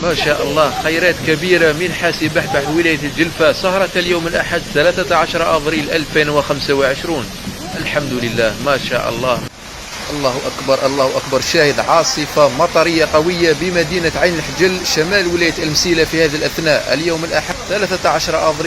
ما شاء الله، خيرات كبيرة من حاسي بحبح ولاية الجلفة. سهرة اليوم الأحد 13 أبريل 2025. الحمد لله، ما شاء الله. الله أكبر الله أكبر. شاهد عاصفة مطرية قوية بمدينة عين الحجل شمال ولاية المسيلة في هذه الأثناء اليوم الأحد 13 أبريل.